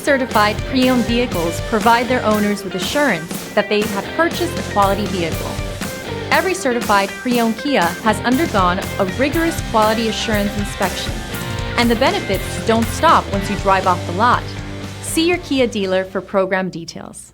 certified pre-owned vehicles provide their owners with assurance that they have purchased a quality vehicle. Every certified pre-owned Kia has undergone a rigorous quality assurance inspection, and the benefits don't stop once you drive off the lot. See your Kia dealer for program details.